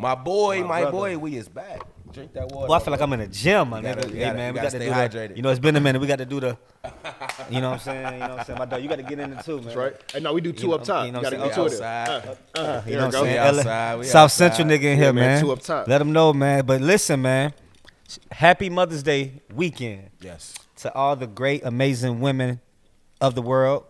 My boy, we is back. Drink that water. Well, I feel like I'm in a gym, my nigga. Hey, man, we got to stay do hydrated. that. You know, it's been a minute. We got to do the, you know what I'm saying? You know what I'm saying? My dog, you got to get in it too, man. That's right. Hey, no, we do two up top. You know got to what I'm get saying? two Outside. You know what I'm We saying? outside. We South outside. Central nigga in here, man. Two up top. Let them know, man. But listen, man. Happy Mother's Day weekend. Yes. To all the great, amazing women of the world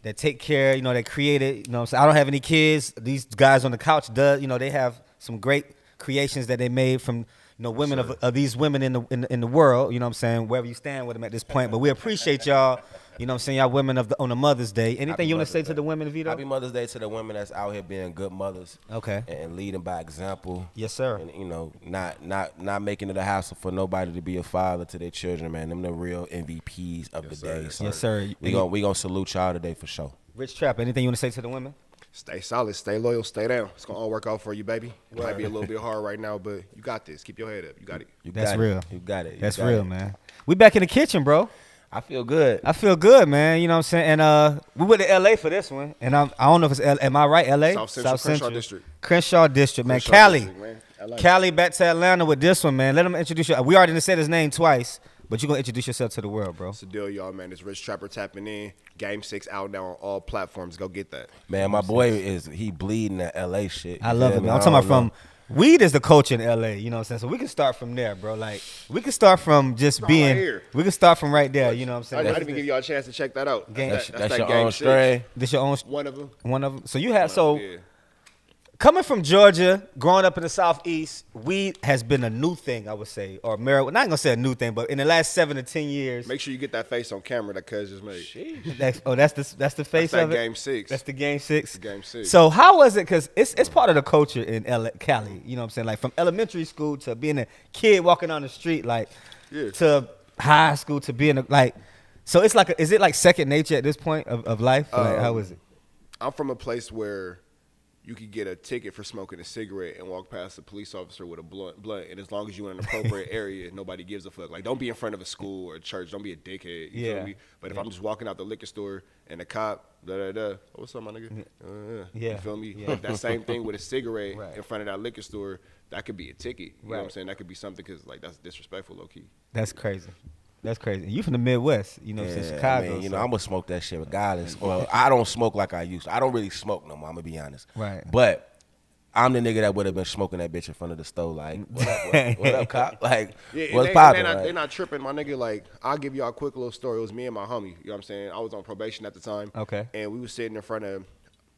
that take care, you know, that created, you know what I'm saying? I don't have any kids. These guys on the couch does, you know, they have some great creations that they made from, you know, women of these women in the world, you know what I'm saying, wherever you stand with them at this point. But we appreciate y'all, you know what I'm saying, y'all women on the Mother's Day. Anything you want to say to the women, Vito? Happy Mother's Day to the women that's out here being good mothers. Okay. And leading by example. Yes, sir. And, you know, not making it a hassle for nobody to be a father to their children, man. Them the real MVPs of the day. So yes, sir. We gonna salute y'all today for sure. RichTrapper, anything you want to say to the women? Stay solid, stay loyal, stay down. It's going to all work out for you, baby. It might be a little bit hard right now, but you got this. Keep your head up. You got it. That's real. You got it. That's real, man. We back in the kitchen, bro. I feel good. I feel good, man. You know what I'm saying? And we went to L.A. for this one. And I don't know if it's am I right, L.A.? South Central, Crenshaw District. Crenshaw District, man. Crenshaw Cali. District, man. Cali back to Atlanta with this one, man. Let him introduce you. We already done said his name twice, but you're going to introduce yourself to the world, bro. It's the deal, y'all, man. It's RichTrapper tapping in. Game 6 out now on all platforms. Go get that. Man, my boy he bleeding that LA shit. I love it, man. I'm talking about from weed is the culture in LA, you know what I'm saying? So we can start from there, bro. Like, we can start from just being, right we can start from right there, you know what I'm I saying? didn't even give y'all a chance to check that out. That's that your Game own 6. strain. This your own, One of them. one of them. So you have, so Yeah. coming from Georgia, growing up in the Southeast, weed has been a new thing, I would say, or marijuana. Not gonna say a new thing, but in the last 7 to 10 years. Make sure you get that face on camera that cuz just made. That's the face That's of that it. Game 6. That's the Game 6. Game 6. So how was it? Because it's part of the culture in Cali. You know what I'm saying? Like from elementary school to being a kid walking down the street, like to high school to being like. So it's like, is it like second nature at this point of life? Like, how is it? I'm from a place where you could get a ticket for smoking a cigarette and walk past a police officer with a blunt, and as long as you're in an appropriate area, nobody gives a fuck. Like, don't be in front of a school or a church. Don't be a dickhead. You feel me? But if I'm just walking out the liquor store and the cop, oh, what's up, my nigga? You feel me? Yeah. That same thing with a cigarette in front of that liquor store, that could be a ticket. You know what I'm saying? That could be something because, like, that's disrespectful, low-key. That's crazy. That's crazy. You from the Midwest, you know what I'm saying? Chicago. I mean, you know, I'm gonna smoke that shit regardless. Well, I don't smoke like I used to. I don't really smoke no more, I'm gonna be honest. Right. But I'm the nigga that would have been smoking that bitch in front of the stove, like, what up, cop? Like, what's poppin'? They're not tripping, my nigga. Like, I'll give y'all a quick little story. It was me and my homie, you know what I'm saying? I was on probation at the time. Okay. And we was sitting in front of,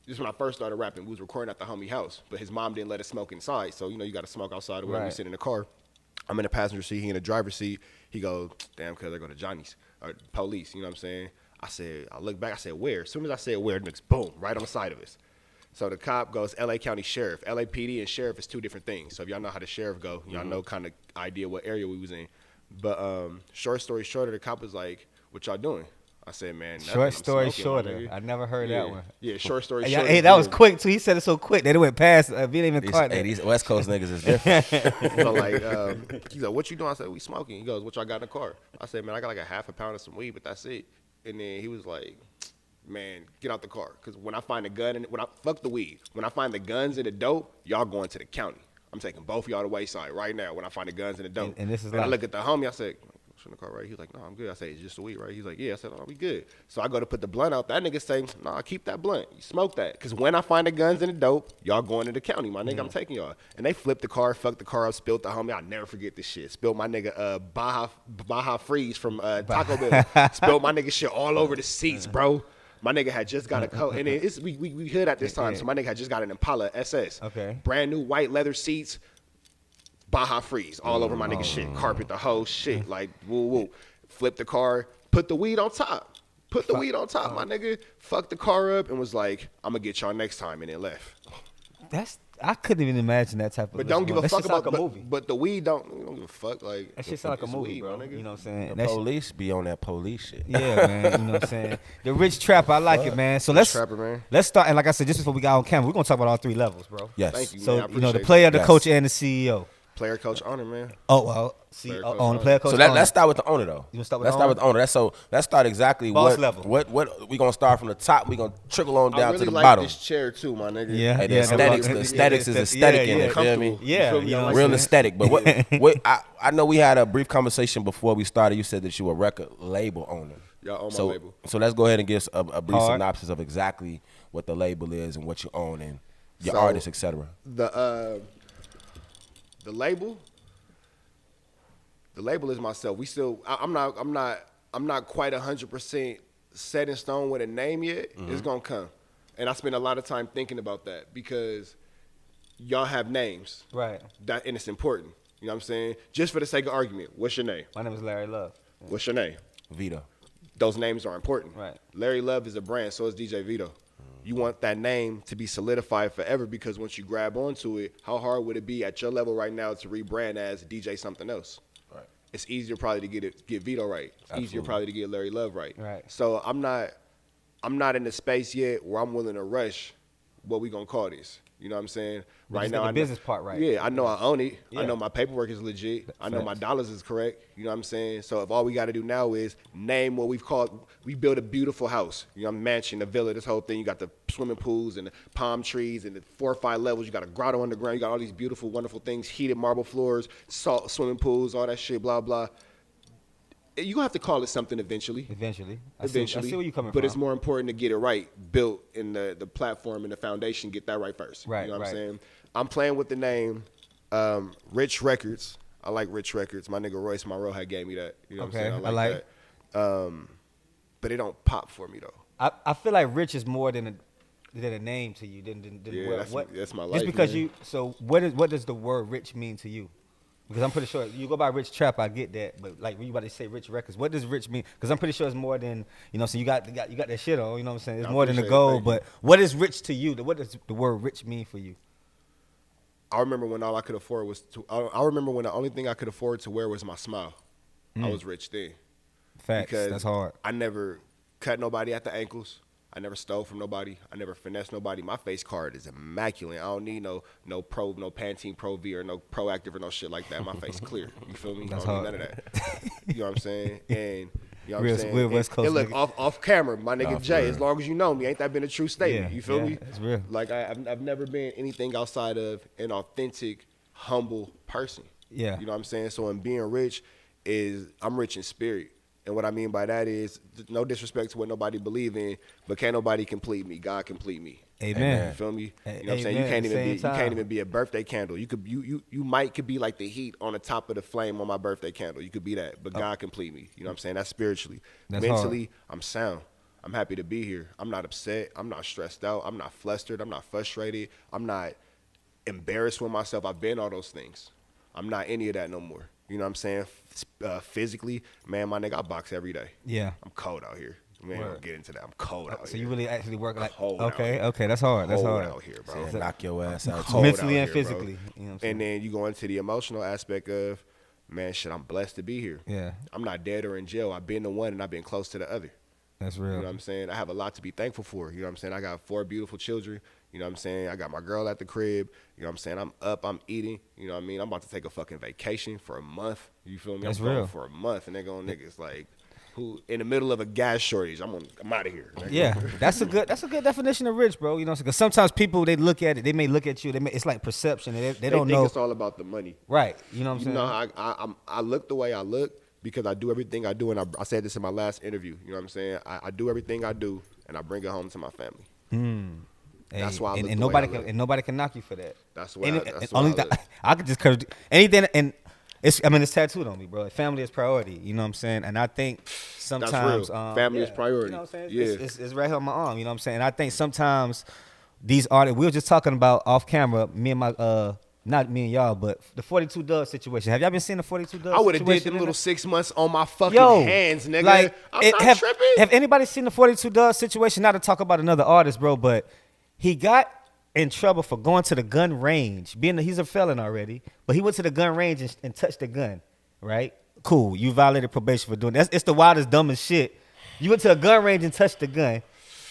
this is when I first started rapping. We was recording at the homie house, but his mom didn't let us smoke inside. So, you know, you got to smoke outside or whatever. We sit in the car. I'm in the passenger seat, he in the driver's seat. He goes, damn, cuz I go to Johnny's, or police, you know what I'm saying? I look back, I said, where? As soon as I said where, niggas, boom, right on the side of us. So the cop goes, LA County Sheriff. LAPD and Sheriff is two different things. So if y'all know how the Sheriff go, y'all know kind of idea what area we was in. But short story shorter, the cop was like, what y'all doing? I said, man, nothing. Short story smoking, shorter. I never heard that one. Yeah, short story Hey, shorter. hey, that was quick too. He said it so quick that it went past. We didn't even caught that. These West Coast niggas is different. So like, he's like, what you doing? I said, we smoking. He goes, what y'all got in the car? I said, man, I got like a half a pound of some weed, but that's it. And then he was like, man, get out the car. Because when I find a gun, fuck the weed. When I find the guns and the dope, y'all going to the county. I'm taking both of y'all to wayside right now when I find the guns and the dope. And this is I look at the homie, I said, in the car, right? He was like, no, I'm good. I say, it's just the weed, right? He's like, yeah. I said, oh, we good. So I go to put the blunt out. That nigga say, nah, keep that blunt. You smoke that. Because when I find the guns and the dope, y'all going to the county, my nigga. I'm taking y'all. And they flipped the car, fucked the car up, spilled the homie. I'll never forget this shit. Spilled my nigga Baja Freeze from Taco Bell. Spilled my nigga shit all over the seats, bro. My nigga had just got a coat. And it's, we hood at this time. So my nigga had just got an Impala SS. Okay. Brand new white leather seats. Baja Freeze all over my nigga shit. Carpet, the whole shit. Like, woo woo. Flip the car, put the weed on top. Put the weed on top, my nigga. Fucked the car up and was like, I'm gonna get y'all next time, and then left. I couldn't even imagine that type of. But don't give a fuck about like a movie. But the weed don't give a fuck. Like, That shit sound like a movie, weed, bro. my nigga. You know what I'm saying? The police be on that police shit. Yeah, man. You know what I'm saying? The RichTrapper, I like it, man. So RichTrapper, man. let's start. And like I said, just before we got on camera, we're gonna talk about all three levels, bro. Yes. Thank you, man. I So you know, the appreciate player, the Yes. coach, and the CEO. Player, coach, owner, man. Oh well, see, Player, coach, on the player coach. So owner. let's start with the owner though. You wanna start with let's the start with the owner. Let's start exactly Boss what level. What we gonna start from the top. We gonna trickle on I down really to the like bottom. this chair too, my nigga. Yeah, Hey, the yeah, aesthetics is aesthetic in it. Feel me? Yeah, You feel me? you know I what like Real that. aesthetic. But what I know we had a brief conversation before we started. You said that you were a record label owner. Y'all own my So label. so let's go ahead and give us a brief Hard. synopsis of exactly what the label is and what you own and your So, artists, etc. The label. The label is myself. We still. I'm not quite 100% set in stone with a name yet. It's gonna come, and I spend a lot of time thinking about that because y'all have names, Right. that, and it's important. You know what I'm saying? Just for the sake of argument, what's your name? My name is Larry Love. What's your name? VITO. Those names are important. Right. Larry Love is a brand, so is DJ VITO. You want that name to be solidified forever because once you grab onto it, how hard would it be at your level right now to rebrand as DJ something else? Right. It's easier probably to get VITO right. It's easier Absolutely. probably to get Larry Love right. Right. So I'm not in the space yet where I'm willing to rush what we gonna call this. You know what I'm saying? But Right just now, get the I know- business part right. Yeah, I know I own it. I Yeah. know my paperwork is legit. I know my Facts. dollars is correct. You know what I'm saying? So if all we got to do now is name what we built a beautiful house. You know, a mansion, a villa, this whole thing. You got the swimming pools and the palm trees and the 4 or 5 levels. You got a grotto underground. You got all these beautiful, wonderful things, heated marble floors, salt swimming pools, all that shit, blah, blah. You're going to have to call it something eventually. Eventually. I see where you coming but from. it's more important to get it right, built in the platform and the foundation, get that right first. Right, You know what right. I'm saying? I'm playing with the name Rich Records. I like Rich Records. My nigga Royce Monroe had gave me that. You know what I'm Okay, saying? I like that. But it don't pop for me though. I feel like Rich is more than a name to you. Than Yeah, what, that's my life. just because man. what does the word rich mean to you? Because I'm pretty sure you go by RichTrapper, I get that, but like when you about to say Rich Records, what does rich mean? Because I'm pretty sure it's more than, you know. So you got that shit on, you know what I'm saying? It's I more than the appreciate it, gold. thank you. But what is rich to you? What does the word rich mean for you? I remember when all I could afford was I remember when the only thing I could afford to wear was my smile. I was rich then. Facts. Because That's hard. I never cut nobody at the ankles. I never stole from nobody. I never finessed nobody. My face card is immaculate. I don't need no Pantene Pro V or no Proactive or no shit like that. My face clear. You feel me? That's I don't hard. need none of that. You know what I'm saying? And you know what Real- I'm saying? real West Coast and look, nigga. off camera, my nigga Nah, for Jay, real. as long as you know me, ain't that been a true statement? Yeah, You feel yeah, me? it's real. Like I've never been anything outside of an authentic, humble person. Yeah. You know what I'm saying? So in being rich I'm rich in spirit. And what I mean by that is no disrespect to what nobody believe in, but can't nobody complete me. God complete me. Amen. You feel me? You know what I'm Amen. saying? You Same can't even time. be a birthday candle. You could be like the heat on the top of the flame on my birthday candle. You could be that, but God complete me. You know what I'm saying? That's spiritually. That's Mentally, I'm sound. I'm happy to be here. I'm not upset. I'm not stressed out. I'm not flustered. I'm not frustrated. I'm not embarrassed with myself. I've been all those things. I'm not any of that no more. You know what I'm saying? Physically, man, my nigga, I box every day. Yeah. I'm cold out here. We ain't gonna get into that. I'm cold out So here. you really actually work like Cold out okay, here. okay, that's hard. That's Cold hard. out here, bro. Said, knock your ass out. Cold Mentally out and here, bro. physically. You know what I'm saying? And then you go into the emotional aspect of, man, shit, I'm blessed to be here. Yeah. I'm not dead or in jail. I've been the one and I've been close to the other. That's You real. know what I'm saying? I have a lot to be thankful for. You know what I'm saying? I got 4 beautiful children. You know what I'm saying? I got my girl at the crib. You know what I'm saying? I'm up, I'm eating. You know what I mean? I'm about to take a fucking vacation for a month. You feel me? That's I'm going real. for a month. And they're going niggas like, who in the middle of a gas shortage, I'm out of here. nigga. Yeah, that's a good definition of rich, bro. You know, because sometimes people they look at it, they may look at you, it's like perception. They They don't think know, it's all about the money. right? You know what I'm You saying? know, I look the way I look because I do everything I do, and I said this in my last interview. You know what I'm saying? I do everything I do, and I bring it home to my family. That's why I look and the way nobody I can look. and nobody can knock you for that. That's the way And I- it- that's and the way only I that- look. I could just cause anything, and it's tattooed on me, bro. Family is priority. You know what I'm saying? And I think sometimes Family is priority. You know what I'm saying? Yeah. It's right here on my arm. You know what I'm saying? And I think sometimes these artists, we were just talking about off camera, me and my not me and y'all, but the 42 Dub situation. Have y'all been seeing the 42 Dub? I would have did situation them in little there? 6 months on my fucking Yo, hands, nigga. like, I'm not tripping. Have anybody seen the 42 Dub situation? Not to talk about another artist, bro, but he got in trouble for going to the gun range. He's a felon already, but he went to the gun range and touched the gun, right? Cool. You violated probation for doing that. It's the wildest, dumbest shit. You went to a gun range and touched the gun.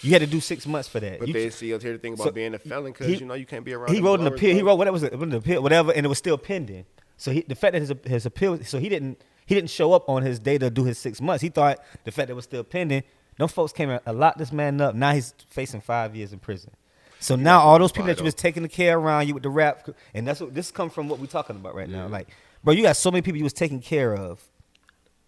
You had to do 6 months for that. But You- then see, here's the thing about so being a felon, because he- you know you can't be around. he them wrote an blowers, appeal. He bro. wrote whatever, and it was still pending. So the fact that his appeal, so he didn't show up on his day to do his 6 months. He thought the fact that it was still pending. Them folks came and locked this man up. Now he's facing 5 years in prison. So now all those people that you was taking care around you with the rap, and that's what this comes from. What we talking about right now, like, bro, you got so many people you was taking care of.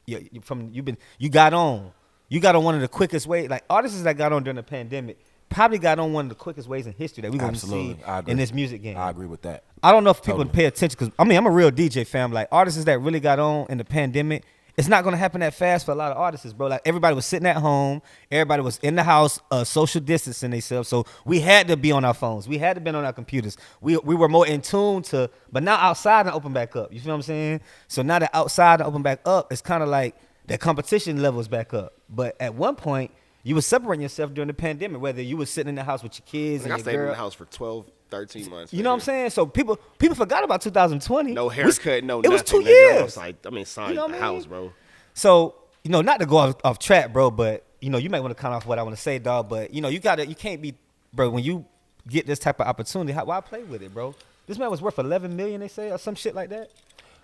You got on one of the quickest ways. Like artists that got on during the pandemic probably got on one of the quickest ways in history that we're gonna see in this music game. I agree with that. I don't know if people pay attention because I'm a real DJ fam. Like artists that really got on in the pandemic. It's not gonna happen that fast for a lot of artists, bro. Like everybody was sitting at home, everybody was in the house, social distancing themselves. So we had to be on our phones, we had to be on our computers. We were more in tune to, but now outside and open back up. You feel what I'm saying? So now that outside and open back up, it's kind of like that competition level is back up. But at one point, you were separating yourself during the pandemic, whether you were sitting in the house with your kids and I your stayed girl. in the house for 12, 13 months. You know what I'm saying? So people forgot about 2020. No haircut, no nothing. It was 2 nigga. years. I was like, inside the house, bro. So, not to go off track, bro, but, you might want to cut off what I want to say, dog. But, you can't be, bro, when you get this type of opportunity, why play with it, bro? This man was worth $11 million, they say, or some shit like that.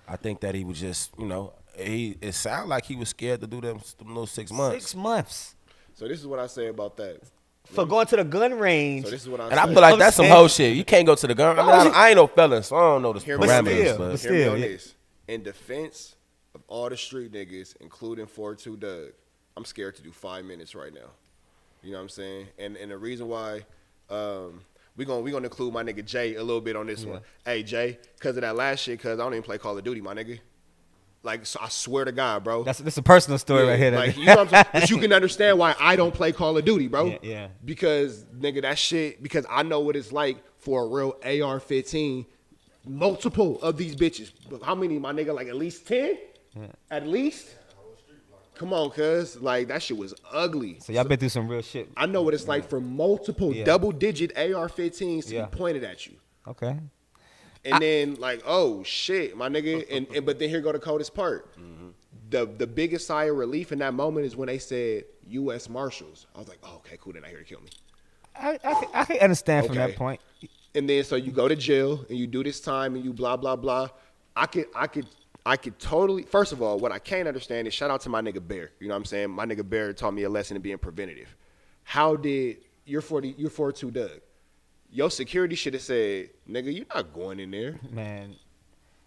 I think that he was just, it sounded like he was scared to do them little 6 months. 6 months. So this is what I say about that. For going to the gun range. So this is what And I feel like that's some whole shit. You can't go to the gun. I ain't no felon, so I don't know the parameters. But hear me on this. In defense of all the street niggas, including 4-2 Doug, I'm scared to do 5 minutes right now. You know what I'm saying? And the reason why, we gonna include my nigga Jay a little bit on this one. Hey Jay, because of that last shit, because I don't even play Call of Duty, my nigga. Like, so I swear to God, bro. That's a personal story right here. Like, you know what I'm saying? But you can understand why I don't play Call of Duty, bro. Yeah. Because, nigga, that shit, because I know what it's like for a real AR-15. Multiple of these bitches. How many, my nigga? Like, at least 10? Yeah. At least? Come on, cuz. Like, that shit was ugly. So y'all been through some real shit. I know what it's like for multiple double-digit AR-15s to be pointed at you. Okay. And then like, oh shit, my nigga, and but then here go the coldest part. Mm-hmm. The biggest sigh of relief in that moment is when they said U.S. Marshals. I was like, oh, okay, cool, they're not here to kill me. I can understand from that point. And then so you go to jail and you do this time and you blah blah blah. I could totally. First of all, what I can't understand is shout out to my nigga Bear. You know what I'm saying? My nigga Bear taught me a lesson in being preventative. How did you're 4-2 Doug? Your security should have said, nigga, you're not going in there. Man.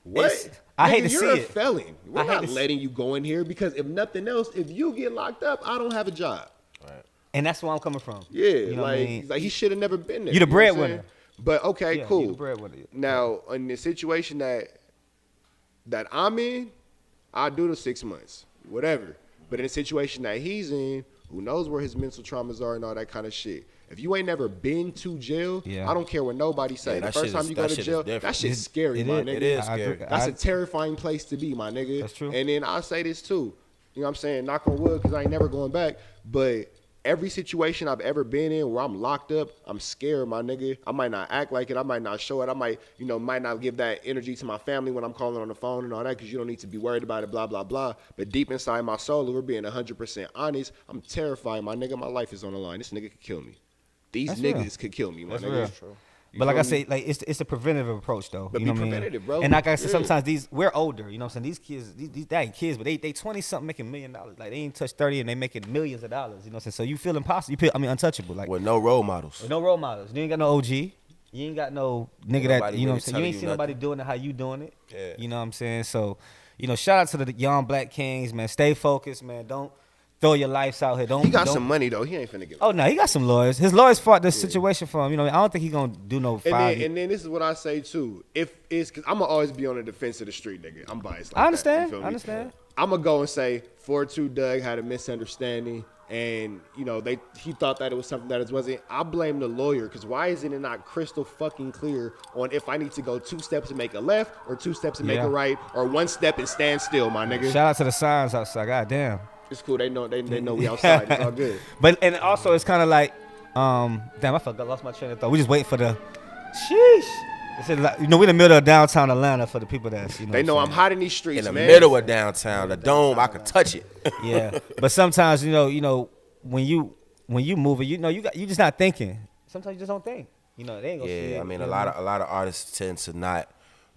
What? I nigga, hate to see it. You're a felon. We're not letting you go in here because if nothing else, if you get locked up, I don't have a job. Right. And that's where I'm coming from. Yeah, you know what I mean? Like he should have never been there. You the breadwinner. But okay, cool. You the breadwinner. Now, in the situation that I'm in, I do the 6 months, whatever. But in the situation that he's in, who knows where his mental traumas are and all that kind of shit. If you ain't never been to jail, I don't care what nobody say. The first time you go to jail, that shit's scary, my nigga. It is scary. That's a terrifying place to be, my nigga. That's true. And then I'll say this too. You know what I'm saying? Knock on wood, because I ain't never going back. But every situation I've ever been in where I'm locked up, I'm scared, my nigga. I might not act like it. I might not show it. I might not give that energy to my family when I'm calling on the phone and all that, because you don't need to be worried about it, blah, blah, blah. But deep inside my soul, if we're being 100% honest, I'm terrified, my nigga. My life is on the line. This nigga could kill me. These niggas could kill me, my nigga. But like I say, like it's a preventative approach though. But you know be what preventative, I mean? bro. And like I said, sometimes we're older. You know what I'm saying? These kids, they ain't kids, but they 20 something making $1 million. Like they ain't touched 30 and they making millions of dollars. You know what I'm saying? So you feel impossible. You feel untouchable. Like with no role models. With no role models. You ain't got no OG. You ain't got no nigga that you know what I'm saying. You ain't seen nobody doing it how you doing it. Yeah. You know what I'm saying? So, shout out to the young black kings, man. Stay focused, man. Don't throw your lives out here. He got some money though. He ain't finna get. Oh no, he got some lawyers. His lawyers fought this situation for him. I don't think he gonna do no 5 years. And then this is what I say too. If it's because I'm gonna always be on the defense of the street, nigga. I'm biased. Like I understand. That, I understand. I'm gonna go and say 4-2 Doug had a misunderstanding, and he thought that it was something that it wasn't. I blame the lawyer, because why isn't it not crystal fucking clear on if I need to go 2 steps and make a left, or 2 steps and make a right, or 1 step and stand still, my nigga. Shout out to the signs outside. God damn. It's cool. They know we outside. It's all good. And also it's kind of like, damn, I lost my train of thought. We just wait for the, sheesh. It's like, we're in the middle of downtown Atlanta for the people that's, they know I'm hot in these streets, in the man. middle of downtown, the dome, I could touch it. Yeah, but sometimes when you moving, you just not thinking. Sometimes you just don't think. They ain't gonna see it. I mean, a lot of artists tend to not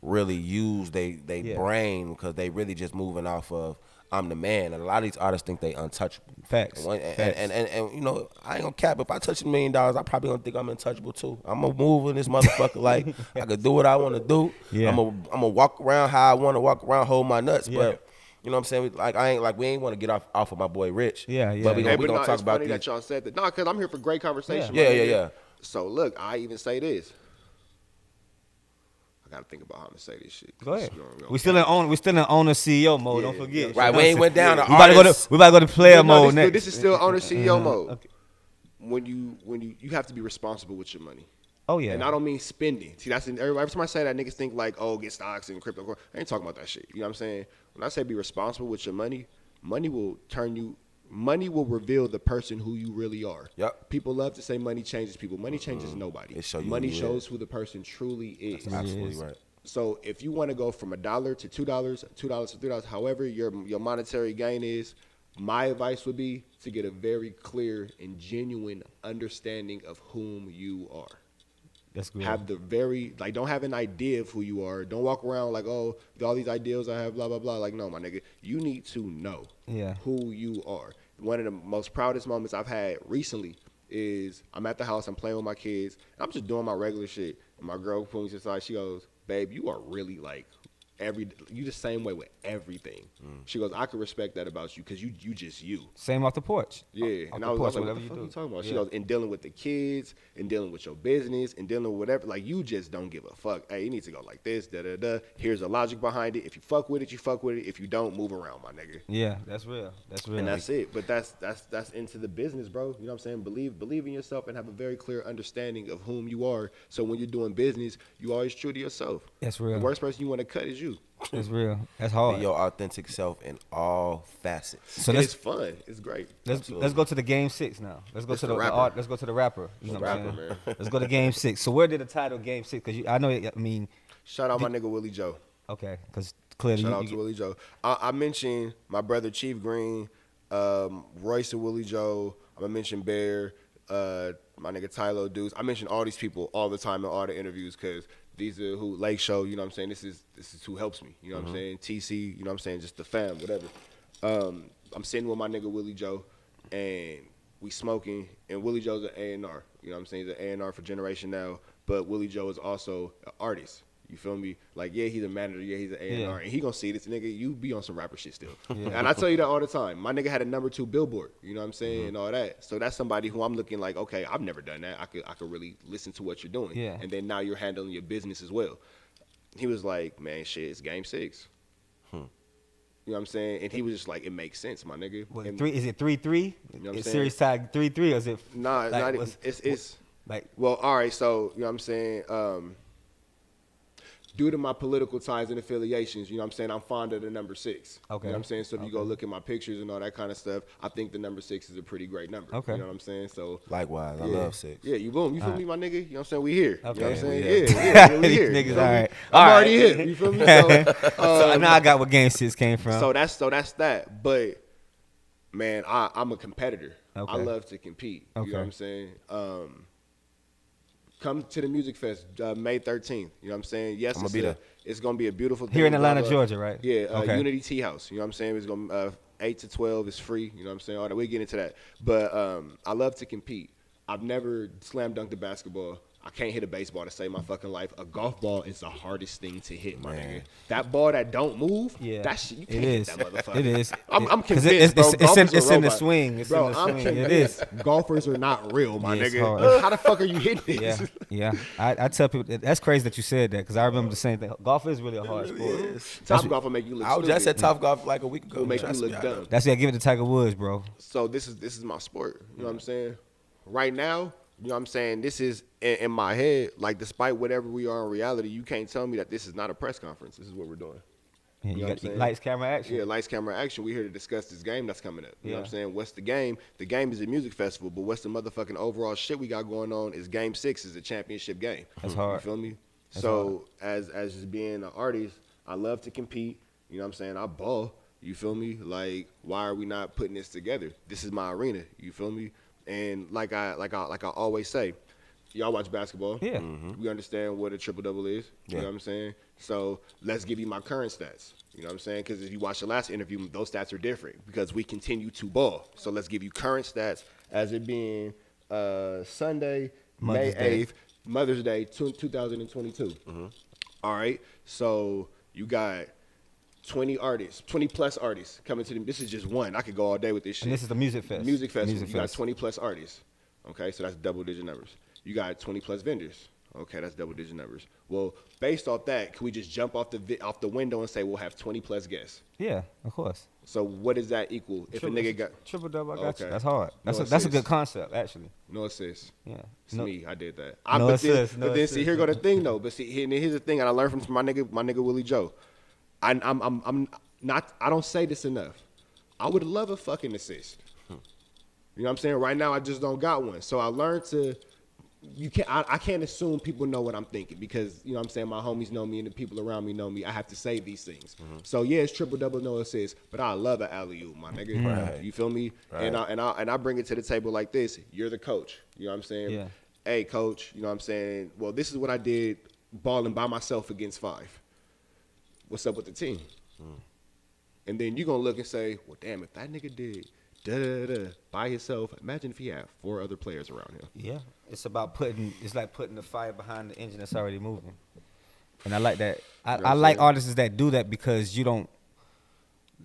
really use they brain, because they really just moving off of I'm the man. And a lot of these artists think they untouchable. Facts. And you know, I ain't gonna cap. If I touch $1 million, I probably gonna think I'm untouchable too. I'm gonna move in this motherfucker like I could do what I want to do. Yeah. I'm gonna walk around how I want to walk around, hold my nuts. But you know what I'm saying? Like we ain't want to get off of my boy Rich. Yeah. But we gonna talk it's about funny that y'all said that. No, because I'm here for great conversation. Yeah. So look, I even say this. I gotta think about how I'm gonna say this shit. Go ahead. We still in owner CEO mode. Don't forget. Right. We ain't went down to we about to go to player mode next. This is still owner CEO mode. Okay. When you have to be responsible with your money. Oh yeah. And I don't mean spending. See, that's every time I say that, niggas think like, oh, get stocks and crypto. I ain't talking about that shit. You know what I'm saying? When I say be responsible with your money, money will reveal the person who you really are. Yep. People love to say money changes people. Money changes nobody. Money shows who the person truly is. That's absolutely right. So if you want to go from $1 to $2, $2 to $3, however your monetary gain is, my advice would be to get a very clear and genuine understanding of whom you are. That's good. Don't have an idea of who you are. Don't walk around like, oh, all these ideals I have, blah, blah, blah. Like, no, my nigga. You need to know who you are. One of the most proudest moments I've had recently is I'm at the house, I'm playing with my kids, and I'm just doing my regular shit. And my girl pulls me to the side, she goes, babe, you are really like, you the same way with everything. She goes, I can respect that about you because you just you. Same off the porch. Yeah. And I was like, what the fuck are you talking about? She goes, in dealing with the kids, and dealing with your business, and dealing with whatever, like you just don't give a fuck. Hey, you need to go like this, da-da-da. Here's the logic behind it. If you fuck with it, you fuck with it. If you don't, move around, my nigga. Yeah, that's real. That's real. And that's it. But that's into the business, bro. You know what I'm saying? Believe in yourself and have a very clear understanding of whom you are. So when you're doing business, you always true to yourself. That's real. The worst person you want to cut is you. It's real. That's hard. Be your authentic self in all facets. So it's fun. It's great. Let's go to the game 6 now. Let's go to the art. Let's go to the rapper. You know what I'm saying? Let's go to game 6. So where did the title game 6? Because I know. I mean, shout out my nigga Willie Joe. Okay, because clearly shout out to Willie Joe. I mentioned my brother Chief Green, Royce and Willie Joe. I'm gonna mention Bear, my nigga Tylo Deuce. I mention all these people all the time in all the interviews because these are who Lake Show, you know what I'm saying? This is who helps me, you know what I'm saying? TC, you know what I'm saying? Just the fam, whatever. I'm sitting with my nigga Willie Joe, and we smoking, and Willie Joe's an A&R, you know what I'm saying? He's an A&R for Generation Now, but Willie Joe is also an artist. You feel me? Like, yeah, he's a manager. Yeah, he's an A&R. And he gonna see this nigga. You be on some rapper shit still. And I tell you that all the time. My nigga had a #2 Billboard. You know what I'm saying? And all that. So that's somebody who I'm looking like, okay, I've never done that. I could really listen to what you're doing. Yeah. And then now you're handling your business as well. He was like, man, shit, it's game 6. You know what I'm saying? And he was just like, it makes sense, my nigga. What, is it 3-3? You know what I'm saying? Series tag 3-3, or is it? Nah, it's like, not. It's like, well, all right. So you know what I'm saying? Due to my political ties and affiliations, you know what I'm saying, I'm fond of the number 6. Okay. You know what I'm saying? So if you go look at my pictures and all that kind of stuff, I think the number 6 is a pretty great number. Okay. You know what I'm saying? So likewise, I love 6. Yeah, you boom. You feel me, my nigga? You know what I'm saying? We here. Okay. You know what I'm saying? Yeah, we here. Niggas, all right. I'm already here. You feel me? So now I got what game 6 came from. So that's that. But man, I'm a competitor. Okay. I love to compete. Okay. You know what I'm saying? Come to the Music Fest May 13th. You know what I'm saying? Yes, it's going to be a beautiful thing. Here in Atlanta, Georgia, right? Yeah, Unity Tea House. You know what I'm saying? It's going to 8 to 12 is free. You know what I'm saying? All that. We'll get into that. But I love to compete. I've never slam dunked a basketball. I can't hit a baseball to save my fucking life. A golf ball is the hardest thing to hit, my nigga. That ball that don't move, that shit, you can't hit that motherfucker. It is. I'm convinced, bro. It's in the swing. It's bro, in the swing. It is. Golfers are not real, my nigga. Hard. How the fuck are you hitting this? Yeah. I tell people, that's crazy that you said that, because I remember the same thing. Golf is really a hard sport. Top golf will make you look stupid. I was just at Top Golf like a week ago. Will make you look dumb. That's give it to Tiger Woods, bro. So this is my sport. You know what I'm saying? Right now, you know what I'm saying? This is in my head. Like, despite whatever we are in reality, you can't tell me that this is not a press conference. This is what we're doing. Yeah, you got lights, camera, action. Yeah, lights, camera, action. We're here to discuss this game that's coming up. You know what I'm saying? What's the game? The game is a music festival, but what's the motherfucking overall shit we got going on is game 6 is a championship game. That's hard. You feel me? So as just being an artist, I love to compete. You know what I'm saying? I ball. You feel me? Like, why are we not putting this together? This is my arena. You feel me? And like I always say, Y'all watch basketball. Yeah. We understand what a triple-double is. You know what I'm saying? So let's give you my current stats. You know what I'm saying? Because if you watch the last interview, those stats are different because we continue to ball. So let's give you current stats as it being Sunday, May 8th, Mother's Day, 2022. All right. So you got 20 artists, 20 plus artists coming to them. This is just one. I could go all day with this shit. And this is the music fest. Music festival. You got 20 plus artists. Okay, so that's double-digit numbers. You got 20 plus vendors. Okay, that's double-digit numbers. Well, based off that, can we just jump off the window and say we'll have 20 plus guests? Yeah, of course. So what does that equal if a nigga got triple double? I got you. Okay. That's hard. No That's a good concept, actually. no assists? Yeah. It's No- me. I did that. No but assists, then, no but then see, assists. here go the thing though. But see, here's the thing, and I learned from my nigga Willie Joe. I'm not. I don't say this enough. I would love a fucking assist. You know what I'm saying? Right now, I just don't got one. So I learned to. I can't assume people know what I'm thinking because, you know what I'm saying, my homies know me and the people around me know me. I have to say these things. So, yeah, it's triple-double, no assists, but I love an alley-oop, my nigga. Right. You feel me? Right. And I bring it to the table like this. You're the coach. You know what I'm saying? Yeah. Hey, coach, you know what I'm saying? Well, this is what I did balling by myself against 5. What's up with the team? And then you're going to look and say, well, damn, if that nigga did by himself, imagine if he had 4 other players around him. Yeah. It's like putting the fire behind the engine that's already moving. And I like that. I like artists that do that because you don't,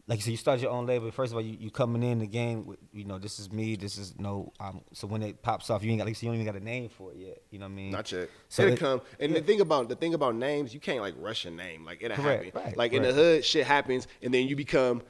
like you said, you start your own label. First of all, you coming in the game with, you know, this is me, this is so when it pops off, you ain't got, like, you don't even got a name for it yet. You know what I mean? Not yet. So It'll come. And the thing about names, you can't like rush a name. Like it'll happen. Right, like in the hood, shit happens, and then you become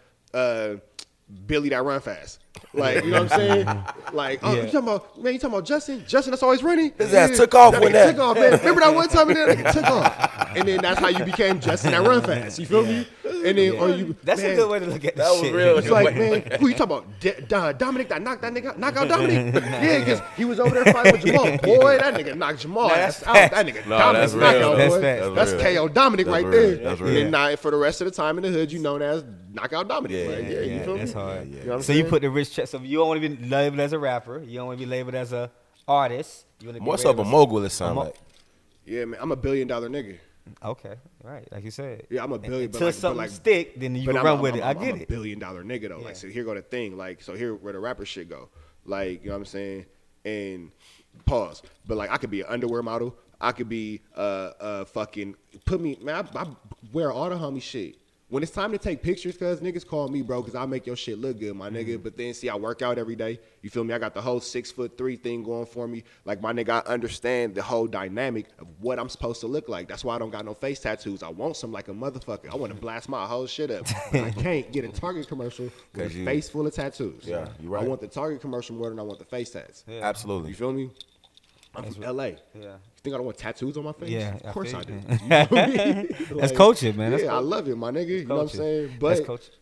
Billy that run fast. Like, you know what I'm saying? Like, oh, you talking about Justin? Justin that's always running? His ass took off with that. Took off, man. Remember that one time and that nigga took off? And then that's how you became Justin that run fast. You feel me? And then, or you, That's man, a good way to look at That this was shit. real. it's like, man, who you talking about? Dominic that knocked that nigga, knock out Dominic? Yeah, because he was over there fighting with Jamal. Boy, that nigga knocked Jamal ass out. That nigga Dominic's that's knockout, real. boy. That's That's real. KO Dominic That's right real. there. That's And real. then now for the rest of the time in the hood, you known as knockout Dominic. Yeah, Like, you feel That's me? hard. You know what I'm So you saying? put the rich check. So you don't want to be labeled as a rapper. You don't want to be labeled as a artist. You want to be What's up, a labeled as- mogul? It sound like. Yeah, man, I'm $1 billion nigga. Okay, right, like you said. Yeah, I'm $1 billion. Until something stick, then you But can run with it. I get I'm it. $1 billion nigga though. Yeah. Like, so here go the thing. Like, so here where the rapper shit go. Like, you know what I'm saying? And pause. But like, I could be an underwear model. I could be fucking put me. Man, I wear all the homie shit. When it's time to take pictures, cuz niggas call me, bro, because I make your shit look good, my nigga. But then, see, I work out every day. You feel me? I got the whole 6'3" thing going for me. Like, my nigga, I understand the whole dynamic of what I'm supposed to look like. That's why I don't got no face tattoos. I want some like a motherfucker. I want to blast my whole shit up. But I can't get a Target commercial with a face full of tattoos. Yeah, you right. I want the Target commercial more than I want the face tats. Yeah. Absolutely. You feel me? I'm from LA. Yeah. You think I don't want tattoos on my face? Yeah, Of course feel I do. you. You feel me? That's Like, coaching, man. That's yeah, I love it, my nigga. You know what I'm coaching. saying? That's But coaching.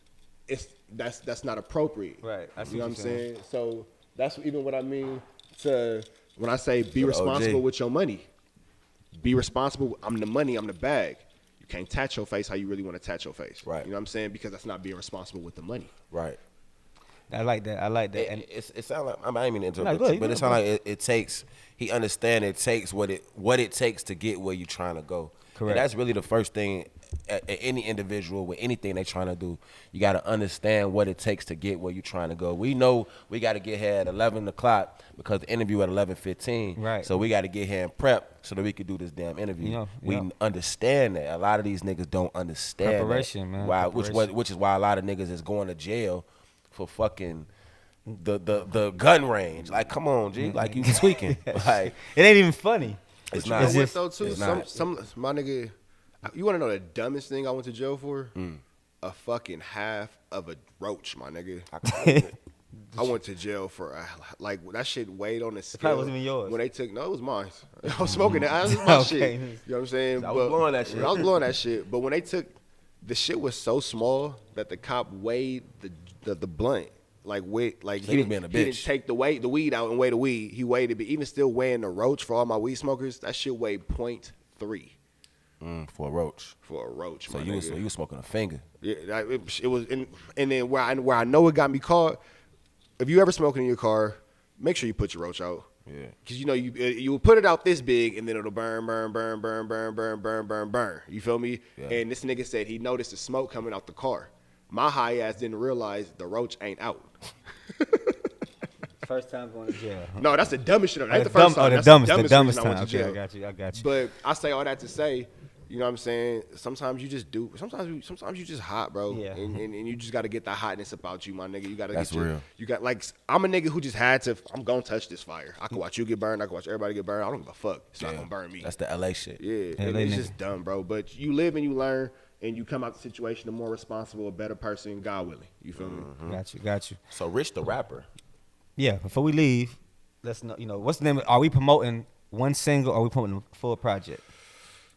that's not appropriate. Right, I see You know what what I'm you're saying? So that's even what I mean to when I say be the responsible OG. with your money. Be responsible. I'm the money. I'm the bag. You can't tat your face how you really want to tat your face. Right. You know what I'm saying? Because that's not being responsible with the money. Right. I like that. I like that. And It sound like I ain't mean to interrupt, No, go ahead, but go it sound like it takes. He understand it takes what it takes to get where you trying to go. Correct. And that's really the first thing at any individual with anything they trying to do. You got to understand what it takes to get where you trying to go. We know we got to get here at 11 o'clock because the interview at 11:15. Right. So we got to get here and prep so that we could do this damn interview. Yeah, we yeah. understand that. A lot of these niggas don't understand that. Preparation, man. Why, Preparation. which is why a lot of niggas is going to jail for fucking the gun range. Like, come on, G. Like, you tweaking. Like, it ain't even funny. it's You not. know It's what just- though too? it's Some not. my nigga. You want to know the dumbest thing I went to jail for? A fucking half of a roach, my nigga. I went to jail for like that shit weighed on the scale. probably wasn't even yours. When they took no, it was mine. I was smoking it. That was my Okay. shit. You know what I'm saying? I was blowing that shit. I was blowing that shit. But when they took, the shit was so small that the cop weighed the blunt. Like weight, like he was being a he didn't bitch. take the weed out and weigh the weed. He weighed it, but even still weighing the roach for all my weed smokers, that shit weighed 0.3 For a roach. for a roach. So my you nigga. was smoking a finger. Yeah, it was, and then where I know it got me caught. If you ever smoking in your car, make sure you put your roach out. Yeah. Cause you know you will put it out this big and then it'll burn. You feel me? Yeah. And this nigga said he noticed the smoke coming out the car. My high ass didn't realize the roach ain't out. First time going to jail. No, that's the dumbest shit. That's the dumb- first time. the That's dumbest reason I time. went to Okay, jail. I got you. But I say all that to say, you know what I'm saying? Sometimes you just do. Sometimes you just hot, bro. Yeah. And you just got to get the hotness about you, my nigga. You got to That's get real. You got like I'm a nigga who just had to. I'm gonna touch this fire. I can watch you get burned. I can watch everybody get burned. I don't give a fuck. It's not gonna burn me. That's the LA shit. Yeah, and LA it's nigga. just dumb, bro. But you live and you learn, and you come out the situation a more responsible, a better person, God willing. You feel me? Got you. So Rich the rapper. Yeah, before we leave, let's know, what's the name are we promoting one single or are we promoting a full project?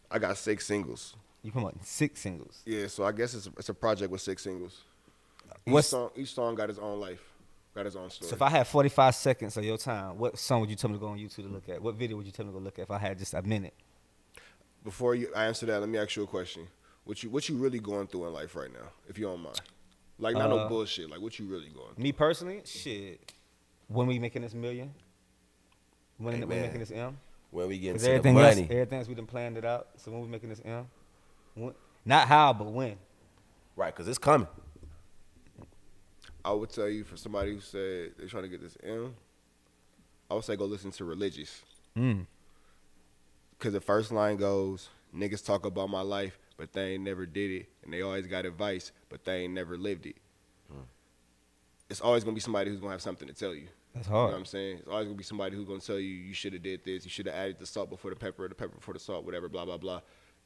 I got 6 singles. You promoting 6 singles. Yeah, so I guess it's a project with 6 singles. What's- Each song got his own life, got his own story. So if I had 45 seconds of your time, what song would you tell me to go on YouTube to look at? What video would you tell me to go look at if I had just a minute? Before I answer that, let me ask you a question. What you really going through in life right now, if you don't mind? Like, not no bullshit. Like, what you really going through? Me personally, shit. When we making this million? When Hey, we man. making this M? When we get 'Cause to the everything else, money. everything else we done planned it out. So when we making this M? Not how, but when. Right, because it's coming. I would tell you, for somebody who said they're trying to get this in, I would say go listen to Religious. Because the first line goes, niggas talk about my life, but they ain't never did it. And they always got advice, but they ain't never lived it. It's always going to be somebody who's going to have something to tell you. That's You know hard. what I'm saying? It's always going to be somebody who's going to tell you, you should have did this, you should have added the salt before the pepper before the salt, whatever, blah, blah, blah.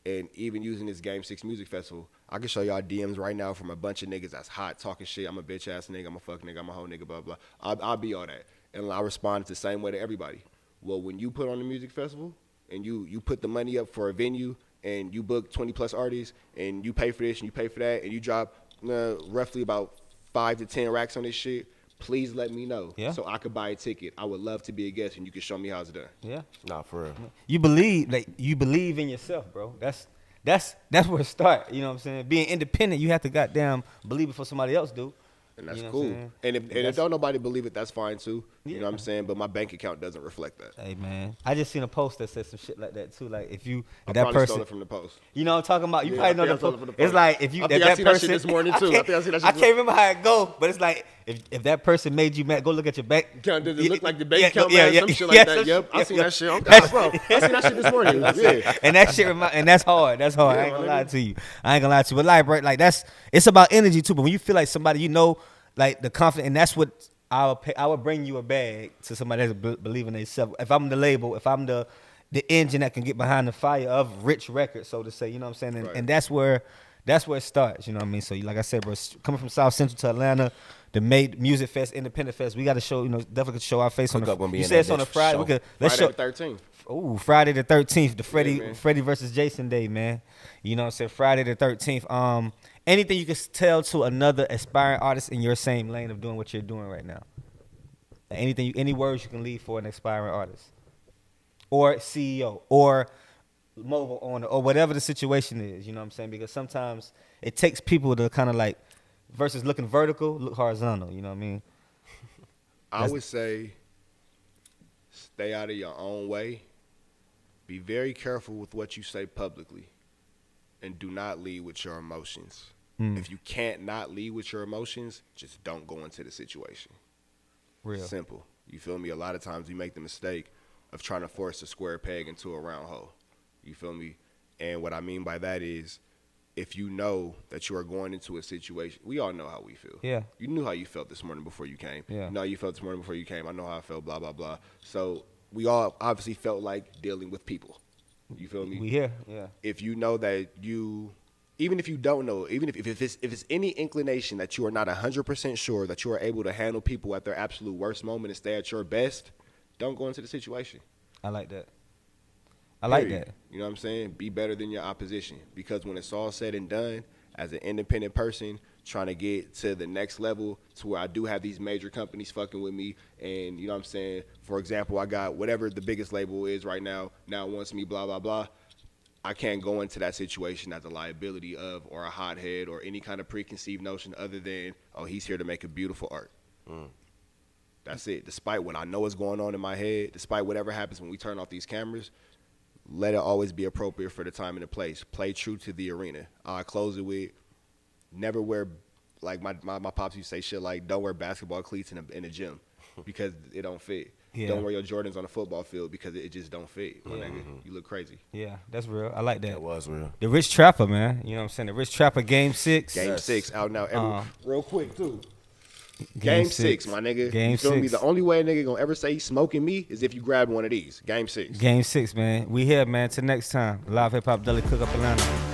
And even using this Game 6 Music Festival, I can show y'all DMs right now from a bunch of niggas that's hot, talking shit. I'm a bitch ass nigga, I'm a fuck nigga, I'm a hoe nigga, blah, blah. I'll be all that. And I respond the same way to everybody. Well, when you put on the music festival and you put the money up for a venue and you book 20 plus artists and you pay for this and you pay for that and you drop roughly about 5 to 10 racks on this shit, please let me know so I could buy a ticket. I would love to be a guest and you can show me how it's done. Yeah. Nah, for real. You believe in yourself, bro. That's where it starts. You know what I'm saying? Being independent, you have to goddamn believe before somebody else do. And that's You know what cool. I'm And if don't nobody believe it, that's fine too. You know Yeah. what I'm saying? But my bank account doesn't reflect that. Hey man, I just seen a post that said some shit like that too. Like if I that probably person, stole it from the post. you know what I'm talking about. You Yeah, I probably know think the I stole it post. from the It's post. like if you I if think I that seen that person shit this morning, too. I think I seen that shit I can't remember how it go, but it's like if that person made you mad, go look at your bank. Does it look like the bank Yeah, account, yeah, man? yeah, Some shit yeah, like that. some Yep, shit, I seen yeah. that shit. Oh, God, bro. I seen that shit this morning. Yeah. And that shit and that's hard. That's hard. Yeah, I ain't gonna my lie nigga. to you. I ain't gonna lie to you. But like, bro, like it's about energy too. But when you feel like somebody, like the confidence, and that's what I would bring you a bag to somebody that's believing in themselves. If I'm the label, if I'm the engine that can get behind the fire of Rich Records, so to say, you know what I'm saying? Right. And that's where it starts. You know what I mean? So like I said, bro, coming from South Central to Atlanta, the Made Music Fest, Independent Fest, we got to show, definitely could show our face on Cook Up gonna be you in said that it's on a bitch for Friday. sure. We could let's Friday show. the 13th. Ooh, Friday the 13th, the man. Freddie versus Jason Day, man. You know what I'm saying? Friday the 13th. Anything you can tell to another aspiring artist in your same lane of doing what you're doing right now? Any words you can leave for an aspiring artist? Or CEO, or mobile owner, or whatever the situation is, you know what I'm saying? Because sometimes it takes people to kind of like, versus looking vertical, look horizontal, you know what I mean? I would say stay out of your own way. Be very careful with what you say publicly. And do not lead with your emotions. If you can't not lead with your emotions, just don't go into the situation. Real. Simple. You feel me? A lot of times we make the mistake of trying to force a square peg into a round hole. You feel me? And what I mean by that is, if you know that you are going into a situation, we all know how we feel. Yeah. You knew how you felt this morning before you came. Yeah. You know how you felt this morning before you came. I know how I felt, blah, blah, blah. So we all obviously felt like dealing with people. You feel me? We here, yeah. If you know that even if you don't know, even if it's any inclination that you are not 100% sure that you are able to handle people at their absolute worst moment and stay at your best, don't go into the situation. I like that. I like Period. that. You know what I'm saying? Be better than your opposition. Because when it's all said and done, as an independent person trying to get to the next level to where I do have these major companies fucking with me, and you know what I'm saying? For example, I got whatever the biggest label is right now wants me, blah, blah, blah. I can't go into that situation as a liability of, or a hothead, or any kind of preconceived notion other than, oh, he's here to make a beautiful art. That's it. Despite what I know is going on in my head, despite whatever happens when we turn off these cameras, let it always be appropriate for the time and the place. Play true to the arena. I close it with never wear, like my pops used to say shit like, don't wear basketball cleats in the gym because it don't fit. Yeah. Don't wear your Jordans on the football field because it just don't fit. My nigga, you look crazy. Yeah, that's real. I like that. That was real. The RichTrapper, man. You know what I'm saying? The RichTrapper Game 6. Game 6 out now. Real quick too. Game Game 6, my nigga. Game you feel 6. me? The only way a nigga gonna ever say he's smoking me is if you grab one of these. Game 6. Game 6, man. We here, man. Till next time. Live Hip Hop Daily, Cook Up Atlanta.